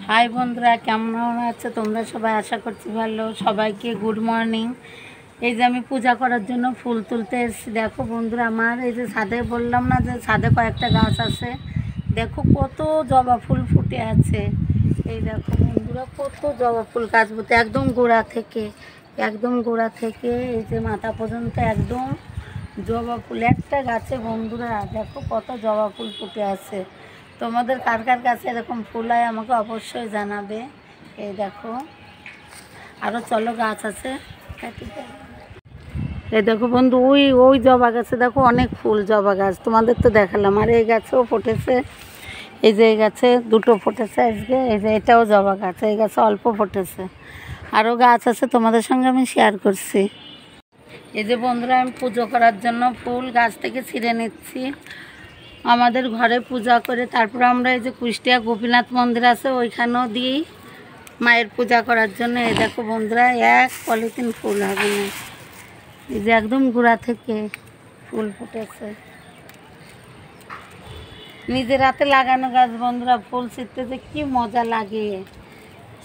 High বন্ধুরা, কেমন আছো তোমরা সবাই? আশা করছি ভালো। সবাইকে গুড মর্নিং। এই যে আমি পূজা করার জন্য ফুল তুলতে এসেছি। দেখো বন্ধুরা, আমার এই যে ছাদে বললাম না যে ছাদে কয়েকটা গাছ আছে, দেখো কত জবা ফুল ফুটে আছে। এই দেখো বন্ধুরা, কত জবা ফুল গাছ বলতে একদম গোড়া থেকে এই যে মাথা পর্যন্ত একদম জবা ফুল একটা গাছে। বন্ধুরা দেখো কত জবা ফুল ফুটে আছে। তোমাদের কার কার কাছে এরকম ফুল হয় আমাকে অবশ্যই জানাবে। এই দেখো আরও চলো গাছ আছে। এই দেখো বন্ধু, ওই জবা গাছে দেখো অনেক ফুল, জবা গাছ তোমাদের তো দেখালাম। আর এই গাছেও ফুটেছে, এই যে এই গাছে দুটো ফুটেছে আজকে। এই যে এটাও জবা গাছ, এই গাছে অল্প ফুটেছে। আরও গাছ আছে, তোমাদের সঙ্গে আমি শেয়ার করছি। এই যে বন্ধুরা, আমি পুজো করার জন্য ফুল গাছ থেকে ছিঁড়ে নিচ্ছি। আমাদের ঘরে পূজা করে তারপর আমরা এই যে কুষ্টিয়া গোপীনাথ মন্দির আছে ওইখানেও দিই মায়ের পূজা করার জন্য। এই দেখো বন্ধুরা, এক পলিথিন ফুল হবে না, এই যে একদম গোড়া থেকে ফুল ফুটেছে। নিজের হাতে লাগানো গাছ বন্ধুরা, ফুল ছিঁড়তে যে কী মজা লাগে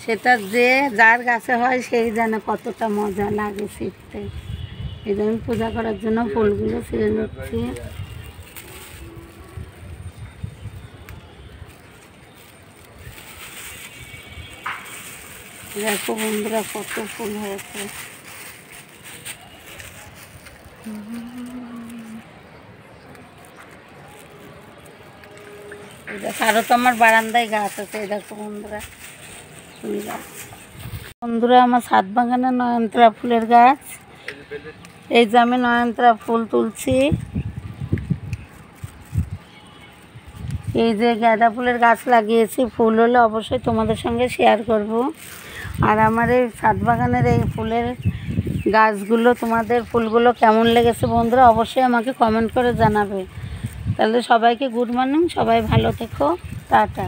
সেটা যে যার গাছে হয় সেই জানে কতটা মজা লাগে ছিঁড়তে। এই যে আমি পূজা করার জন্য ফুলগুলো ছিঁড়ে নিচ্ছি। দেখো বন্ধুরা, কত ফুল হয়েছে। আরও তো আমার বারান্দায় গাছ আছে। এই দেখো বন্ধুরা, ফুল গাছ। বন্ধুরা, আমার ছাদ বাগানে নয়নতারা ফুলের গাছ। এই যে আমি নয়নতারা ফুল তুলছি। এই যে গাঁদা ফুলের গাছ লাগিয়েছি, ফুল হলে অবশ্যই তোমাদের সঙ্গে শেয়ার করব। আর আমার এই ছাদ বাগানের এই ফুলের গাছগুলো, তোমাদের ফুলগুলো কেমন লেগেছে বন্ধুরা অবশ্যই আমাকে কমেন্ট করে জানাবে। তাহলে সবাইকে গুড মর্নিং, সবাই ভালো থেকো, টাটা।